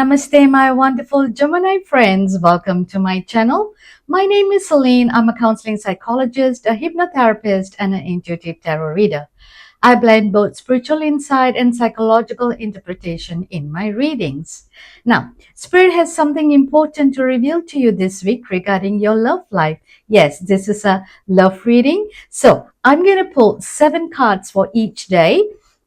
Namaste, my wonderful Gemini friends. Welcome to my channel. My name is Celine. I'm a counseling psychologist, a hypnotherapist, and an intuitive tarot reader. I blend both spiritual insight and psychological interpretation in my readings. Now, Spirit has something important to reveal to you this week regarding your love life. Yes, this is a love reading. So, I'm going to pull 7 cards for each day.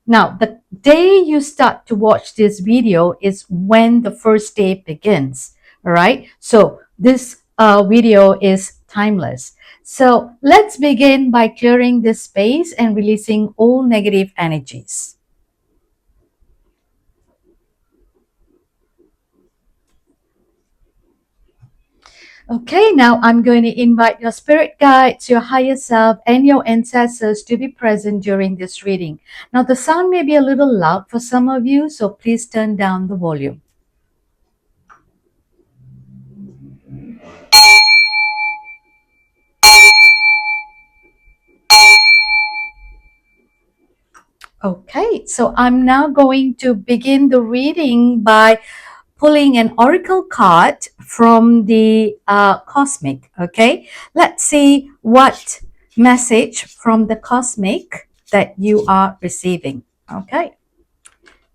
Now, the day you start to watch this video is when the first day begins. All right. So, this video is timeless. So let's begin by clearing this space and releasing all negative energies. Okay, now I'm going to invite your spirit guides, your higher self, and your ancestors to be present during this reading. Now, the sound may be a little loud for some of you, so please turn down the volume. Okay, so I'm now going to begin the reading by pulling an oracle card from the cosmic. Okay, let's see what message from the cosmic that you are receiving. Okay,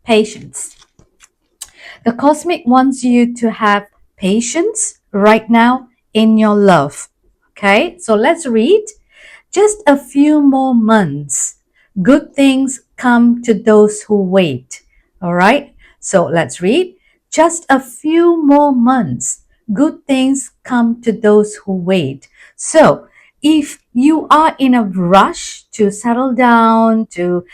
patience. The cosmic wants you to have patience right now in your love. Okay, so let's read. Just a few more months. Good things come to those who wait. All right, so let's read. Just a few more months. Good things come to those who wait. So if you are in a rush to settle down, to,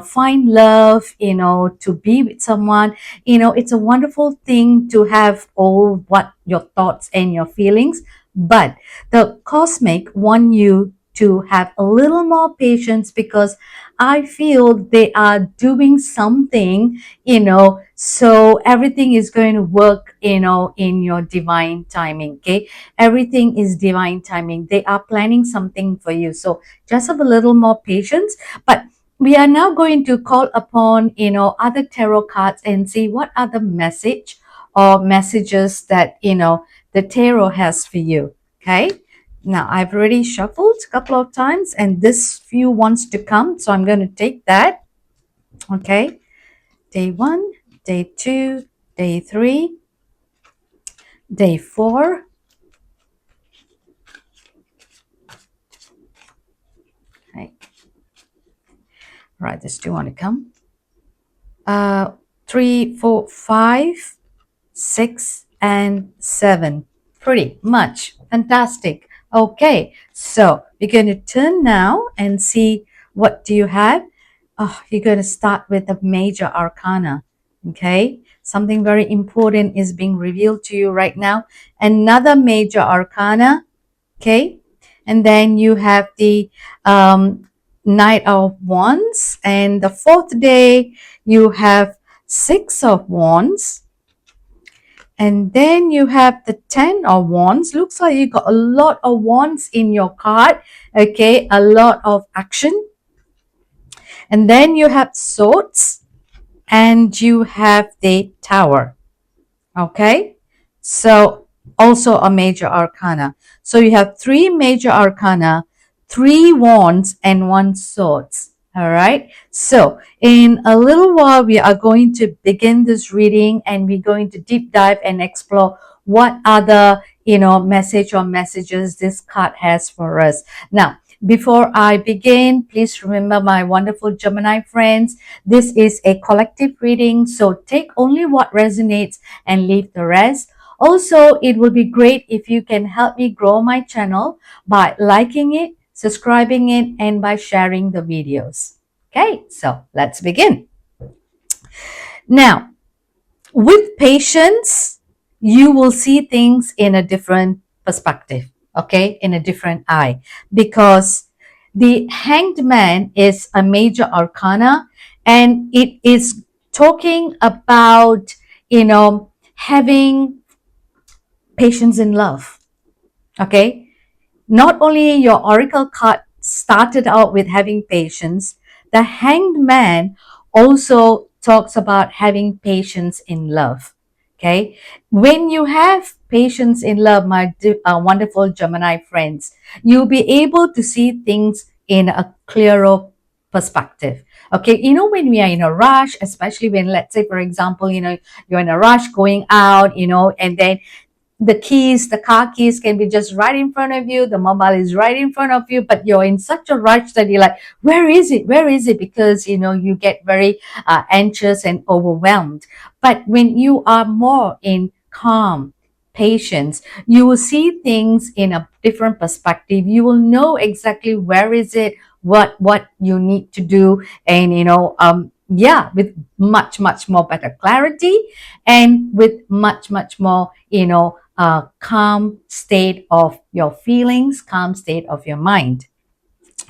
find love, to be with someone, it's a wonderful thing to have all what your thoughts and your feelings. But the cosmic want you to have a little more patience, because I feel they are doing something, so everything is going to work, in your divine timing. Okay, everything is divine timing. They are planning something for you, so just have a little more patience. But we are now going to call upon, other tarot cards and see what other message or messages that, the tarot has for you. Okay, now I've already shuffled a couple of times and this few wants to come, so I'm going to take that. Okay, day 1, day 2, day 3, day 4. Okay, right, this two want to come. 3, 4, 5, 6, and 7. Pretty much fantastic. Okay, so we're going to turn now and see what do you have. Oh, you're going to start with the major arcana. Okay, something very important is being revealed to you right now. Another major arcana. Okay, and then you have the Knight of Wands, and the 4th day you have 6 of Wands. And then you have the 10 of Wands. Looks like you got a lot of wands in your card. Okay, a lot of action. And then you have Swords, and you have the Tower. Okay, so also a major arcana. So you have 3 major arcana, 3 wands, and 1 swords. All right, so in a little while we are going to begin this reading, and we're going to deep dive and explore what other message or messages this card has for us. Now, before I begin, please remember, my wonderful Gemini friends, this is a collective reading, so take only what resonates and leave the rest. Also, it will be great if you can help me grow my channel by liking it, subscribing it, and by sharing the videos. Okay, so let's begin. Now, with patience, you will see things in a different perspective, okay, in a different eye, because the Hanged Man is a major arcana, and it is talking about, having patience in love. Okay, not only your oracle card started out with having patience, the Hanged Man also talks about having patience in love. Okay. When you have patience in love, my wonderful Gemini friends, you'll be able to see things in a clearer perspective. Okay. You know, when we are in a rush, especially when, let's say, for example, you're in a rush going out, and then the car keys can be just right in front of you, the mobile is right in front of you, but you're in such a rush that you're like, where is it, because you get very anxious and overwhelmed. But when you are more in calm patience, you will see things in a different perspective. You will know exactly where is it, what you need to do, and yeah, with much more better clarity, and with much more calm state of your feelings, calm state of your mind.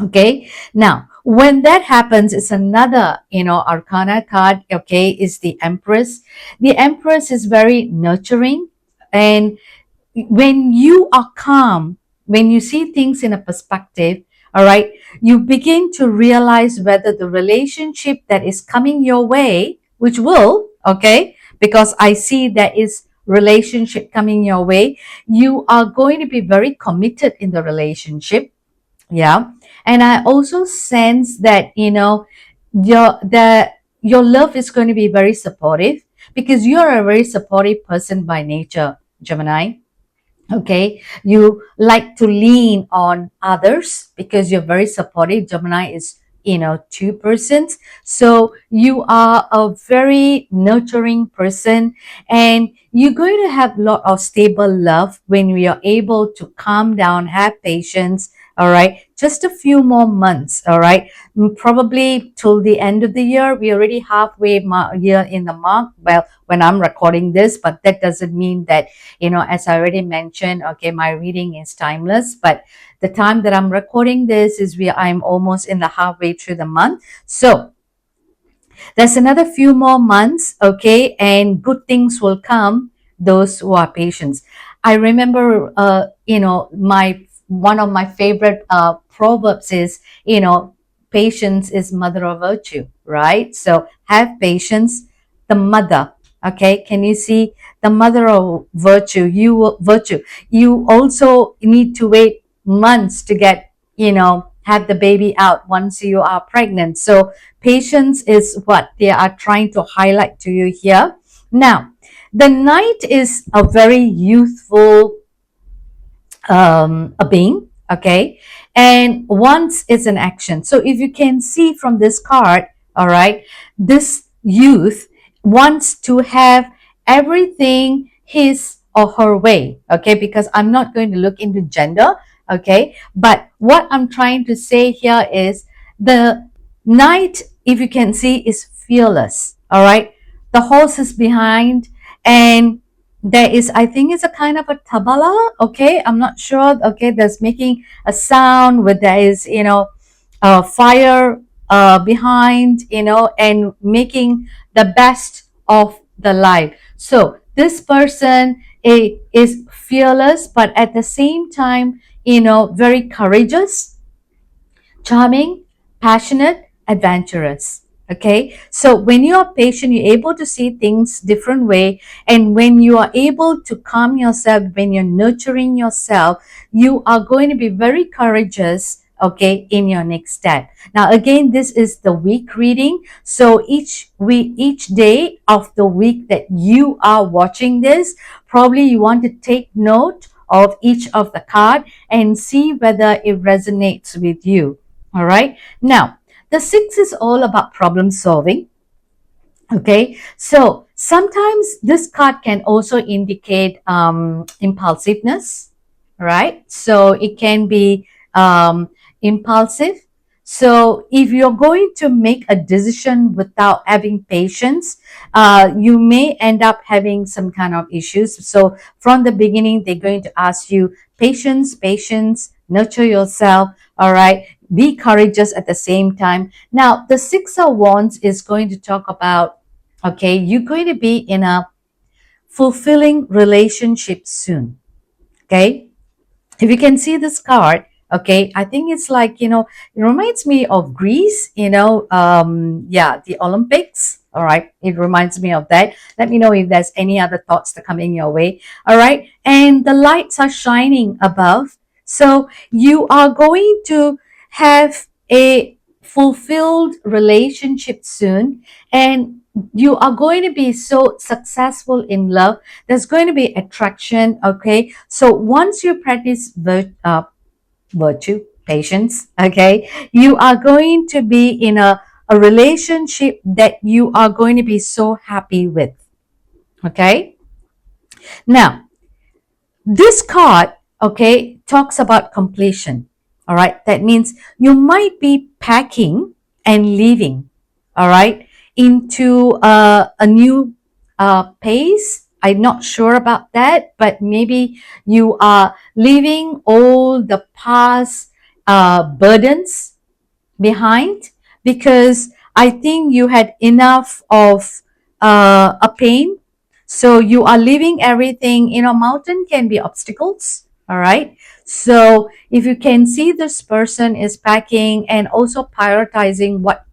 Okay. Now, when that happens, it's another, arcana card. Okay. Is the Empress. The Empress is very nurturing. And when you are calm, when you see things in a perspective, all right, you begin to realize whether the relationship that is coming your way, which will, okay, because I see there is relationship coming your way, you are going to be very committed in the relationship. Yeah. And I also sense that, your love is going to be very supportive, because you're a very supportive person by nature, Gemini. Okay, you like to lean on others because you're very supportive. Gemini is, two persons. So you are a very nurturing person, and you're going to have a lot of stable love when we are able to calm down, have patience. All right, just a few more months. All right, probably till the end of the year. We already halfway year in the mark. Well, when I'm recording this, but that doesn't mean that, as I already mentioned, okay, my reading is timeless, but the time that I'm recording this is I'm almost in the halfway through the month. So there's another few more months, okay, and good things will come, those who are patient. I remember, my one of my favorite proverbs is, patience is mother of virtue, right? So have patience, the mother. Okay, can you see the mother of virtue? Virtue. You also need to wait months to get, have the baby out once you are pregnant. So patience is what they are trying to highlight to you here. Now, the knight is a very youthful a being, okay, and wants is an action. So if you can see from this card, all right, this youth wants to have everything his or her way, okay, because I'm not going to look into gender, okay, but what I'm trying to say here is the knight, if you can see, is fearless. All right, the horse is behind, and there is, I think it's a kind of a tabala, okay, I'm not sure, okay, that's making a sound with, there is, a fire behind, and making the best of the life. So this person is fearless, but at the same time, very courageous, charming, passionate, adventurous. Okay, so when you are patient, you're able to see things different way, and when you are able to calm yourself, when you're nurturing yourself, you are going to be very courageous, okay, in your next step. Now again, this is the week reading, so each day of the week that you are watching this, probably you want to take note of each of the card and see whether it resonates with you. All right. Now, the six is all about problem solving. Okay. So sometimes this card can also indicate impulsiveness, right? So it can be impulsive. So if you're going to make a decision without having patience, you may end up having some kind of issues. So from the beginning, they're going to ask you patience, nurture yourself. All right. Be courageous at the same time. Now, the Six of Wands is going to talk about, okay, you're going to be in a fulfilling relationship soon. Okay. If you can see this card, okay, I think it's like, it reminds me of Greece, yeah, the Olympics. All right. It reminds me of that. Let me know if there's any other thoughts that come in your way. All right. And the lights are shining above. So you are going to have a fulfilled relationship soon. And you are going to be so successful in love. There's going to be attraction. Okay. So once you practice virtue, patience, okay, you are going to be in a relationship that you are going to be so happy with. Okay. Now, this card, okay, talks about completion. All right. That means you might be packing and leaving, all right, into a new pace. I'm not sure about that, but maybe you are leaving all the past burdens behind, because I think you had enough of a pain. So you are leaving everything. Mountain can be obstacles. All right. So if you can see, this person is packing and also prioritizing what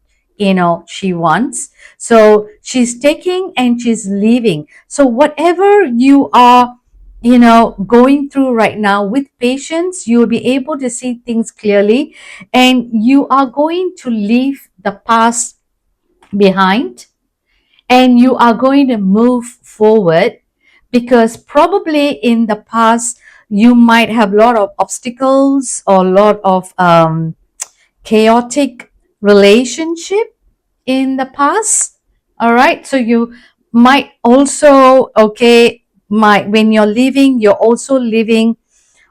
she wants. So she's taking and she's leaving. So whatever you are going through right now, with patience, you will be able to see things clearly, and you are going to leave the past behind, and you are going to move forward, because probably in the past you might have a lot of obstacles or a lot of chaotic relationship in the past. All right. So you might also, okay, might when you're leaving, you're also leaving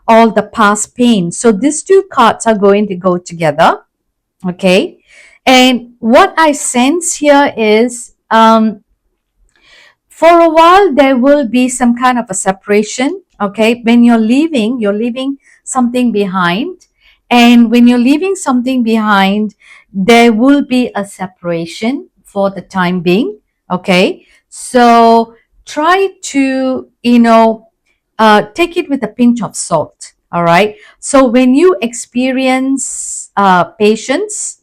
all the past pain. So these two cards are going to go together. Okay. And what I sense here is, for a while there will be some kind of a separation. Okay. When you're leaving something behind. And when you're leaving something behind, there will be a separation for the time being. Okay. So try to, take it with a pinch of salt. All right. So when you experience patience,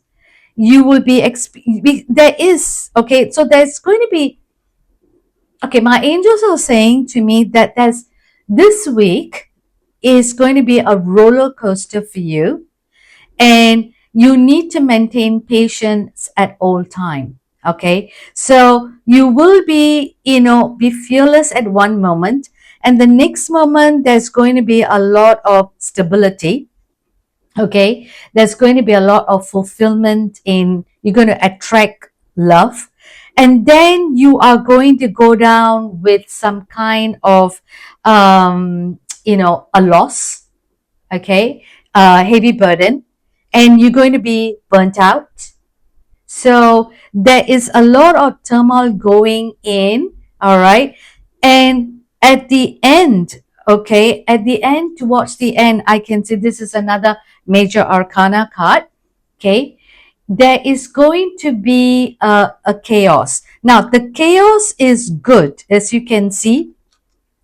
you will be, there is, okay. So there's going to be, okay, my angels are saying to me that this week is going to be a roller coaster for you, and you need to maintain patience at all time. Okay, so you will be, be fearless at one moment, and the next moment there's going to be a lot of stability. Okay, there's going to be a lot of fulfillment, in you're going to attract love, and then you are going to go down with some kind of a loss. Okay, heavy burden, and you're going to be burnt out. So there is a lot of turmoil going in. All right. And at the end, okay, at the end, towards the end, I can see this is another major arcana card. Okay. There is going to be a chaos. Now, the chaos is good, as you can see.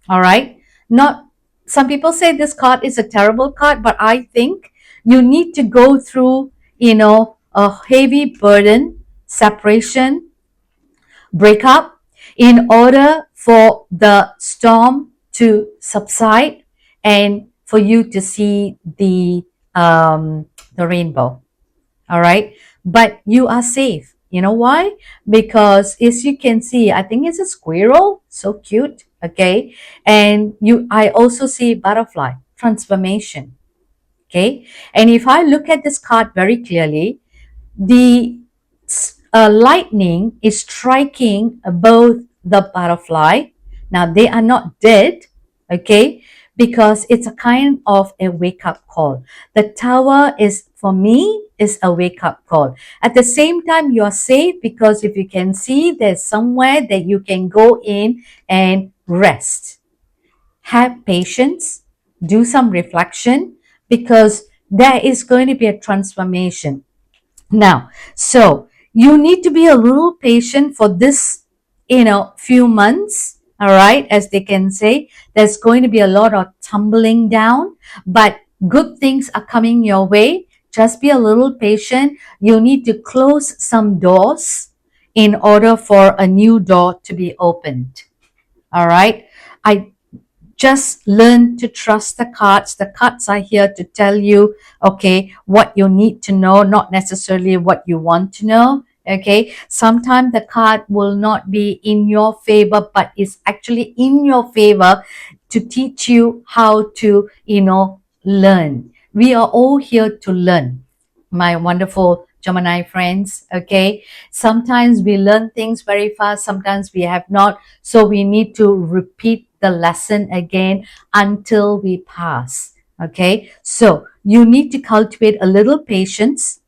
All right. Not, some people say this card is a terrible card, but I think you need to go through, a heavy burden, separation, breakup, in order for the storm to subside and for you to see the rainbow. All right. But you are safe. You know why? Because as you can see, I think it's a squirrel. So cute. Okay. And I also see butterfly transformation. Okay. And if I look at this card very clearly, the lightning is striking both the butterfly. Now they are not dead, okay, because it's a kind of a wake up call. The tower is, for me, is a wake up call. At the same time, you are safe, because if you can see, there's somewhere that you can go in and rest. Have patience, do some reflection, because there is going to be a transformation. Now, so you need to be a little patient for this, few months. All right. As they can say, there's going to be a lot of tumbling down, but good things are coming your way. Just be a little patient. You need to close some doors in order for a new door to be opened. All right. I just learn to trust the cards. The cards are here to tell you, okay, what you need to know, not necessarily what you want to know. Okay, sometimes the card will not be in your favor, but is actually in your favor to teach you how to, learn. We are all here to learn, my wonderful Gemini friends. Okay, sometimes we learn things very fast, sometimes we have not, so we need to repeat the lesson again until we pass. Okay, so you need to cultivate a little patience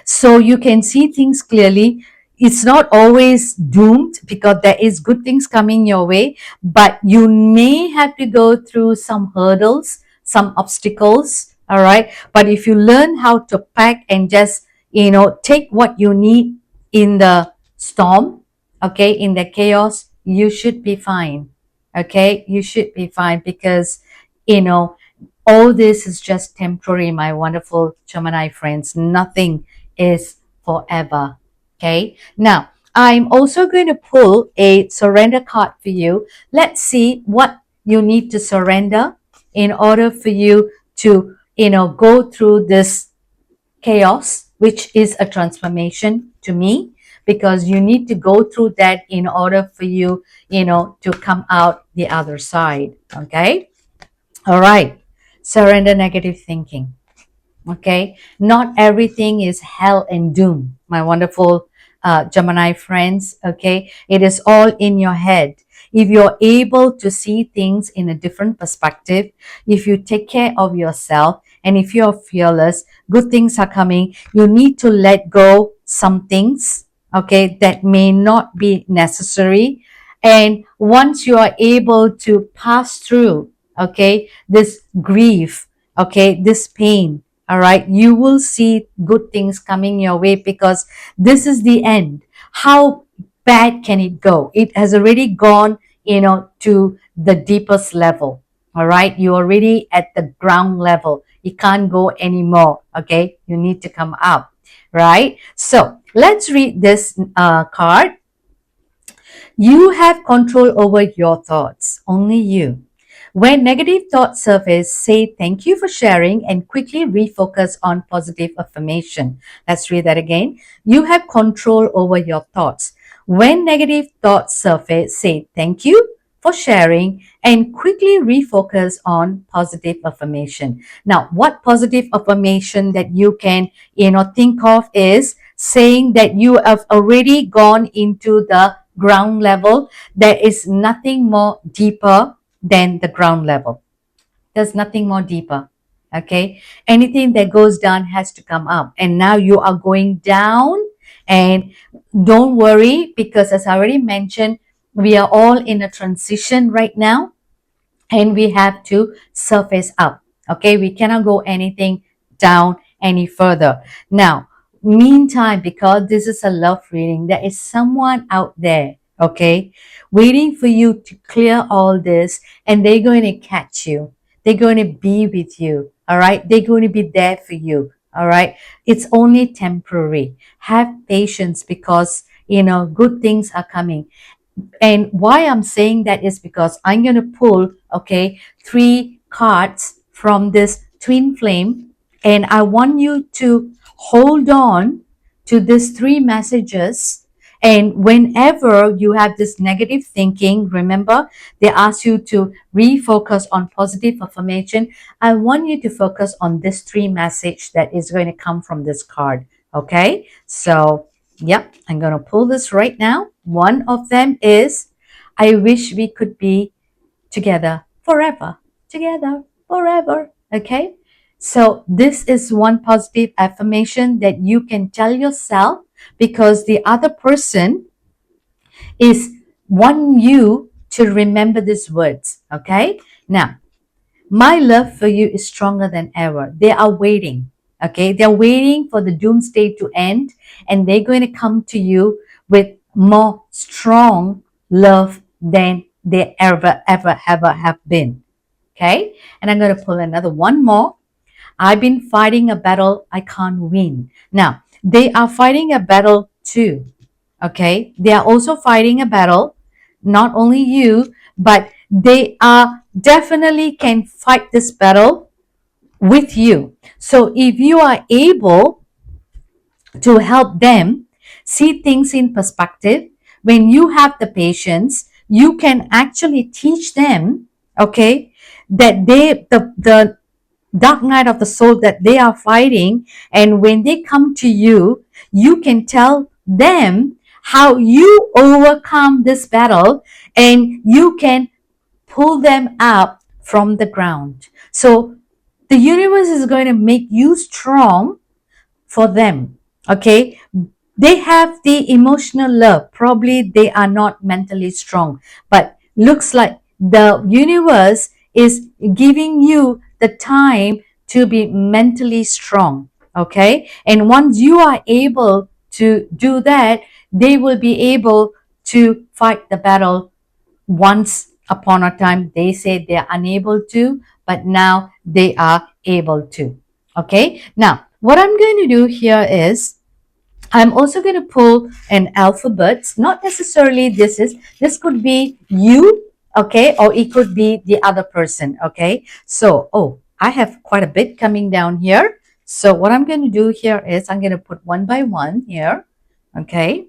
so you can see things clearly. It's not always doomed because there is good things coming your way, but you may have to go through some hurdles, some obstacles. All right, but if you learn how to pack and just take what you need in the storm, okay, in the chaos, you should be fine. Okay, you should be fine because you know all this is just temporary, my wonderful Gemini friends. Nothing is forever. Okay. Now, I'm also going to pull a surrender card for you. Let's see what you need to surrender in order for you to, go through this chaos, which is a transformation to me, because you need to go through that in order for you, to come out the other side. Okay. All right. Surrender negative thinking. Okay. Not everything is hell and doom, my wonderful Gemini friends. Okay. It is all in your head. If you're able to see things in a different perspective, if you take care of yourself, and if you're fearless, good things are coming. You need to let go some things, okay, that may not be necessary. And once you are able to pass through, okay, this grief, okay, this pain, all right, you will see good things coming your way because this is the end. How bad can it go? It has already gone, to the deepest level. All right, you're already at the ground level. You can't go anymore. Okay, you need to come up. Right. So let's read this card. You have control over your thoughts, only you. When negative thoughts surface, say thank you for sharing and quickly refocus on positive affirmation. Let's read that again. You have control over your thoughts. When negative thoughts surface, say thank you for sharing and quickly refocus on positive affirmation. Now, what positive affirmation that you can, think of is saying that you have already gone into the ground level. There is nothing more deeper than the ground level. There's nothing more deeper. Okay. Anything that goes down has to come up. And now you are going down. And don't worry, because as I already mentioned, we are all in a transition right now and we have to surface up. Okay, we cannot go anything down any further. Now, meantime, because this is a love reading, there is someone out there, okay, waiting for you to clear all this, and they're going to catch you. They're going to be with you. All right, they're going to be there for you. All right, it's only temporary. Have patience because good things are coming. And why I'm saying that is because I'm going to pull, okay, 3 cards from this twin flame. And I want you to hold on to these 3 messages. And whenever you have this negative thinking, remember, they ask you to refocus on positive affirmation. I want you to focus on this 3 message that is going to come from this card. Okay. So, yep, I'm going to pull this right now. One of them is, I wish we could be together forever. Together forever. Okay. So this is one positive affirmation that you can tell yourself because the other person is want you to remember these words. Okay. Now, my love for you is stronger than ever. They are waiting. Okay. They're waiting for the doomsday to end and they're going to come to you with more strong love than they ever have been. Okay. And I'm going to pull another one more. I've been fighting a battle I can't win. Now, they are fighting a battle too. Okay, they are also fighting a battle, not only you, but they are definitely can fight this battle with you. So if you are able to help them see things in perspective, when you have the patience, you can actually teach them, okay, that the dark night of the soul that they are fighting, and when they come to you, you can tell them how you overcome this battle, and you can pull them up from the ground. So the universe is going to make you strong for them. Okay, they have the emotional love, probably they are not mentally strong, but looks like the universe is giving you the time to be mentally strong. Okay, and once you are able to do that, they will be able to fight the battle. Once upon a time they said they are unable to, but now they are able to. Okay, now what I'm going to do here is I'm also going to pull an alphabet. Not necessarily this could be you, okay, or it could be the other person. Okay, so I have quite a bit coming down here. So what I'm going to do here is I'm going to put one by one here. Okay,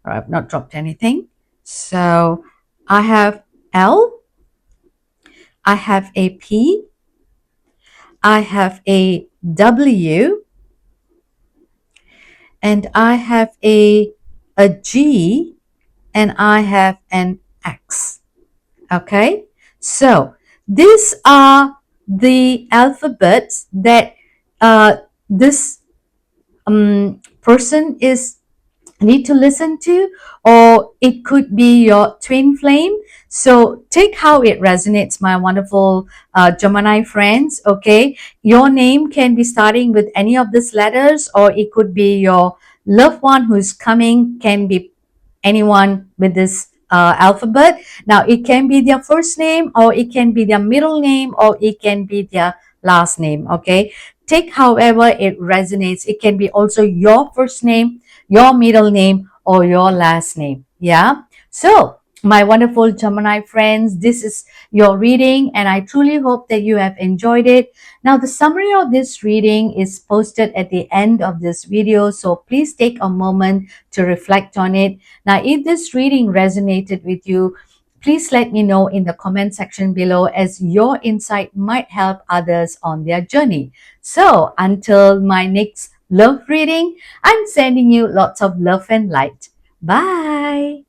or I've not dropped anything. So I have L, I have a P, I have a W, and I have a G, and I have an X. Okay, so these are the alphabets that this person is need to listen to, or it could be your twin flame. So take how it resonates, my wonderful Gemini friends. Okay, your name can be starting with any of these letters, or it could be your loved one who's coming, can be anyone with this alphabet. Now it can be their first name, or it can be their middle name, or it can be their last name. Okay, take however it resonates. It can be also your first name, your middle name, or your last name. Yeah, so my wonderful Gemini friends, this is your reading, and I truly hope that you have enjoyed it. Now the summary of this reading is posted at the end of this video, so please take a moment to reflect on it. Now if this reading resonated with you, please let me know in the comment section below, as your insight might help others on their journey. So until my next love reading, I'm sending you lots of love and light. Bye.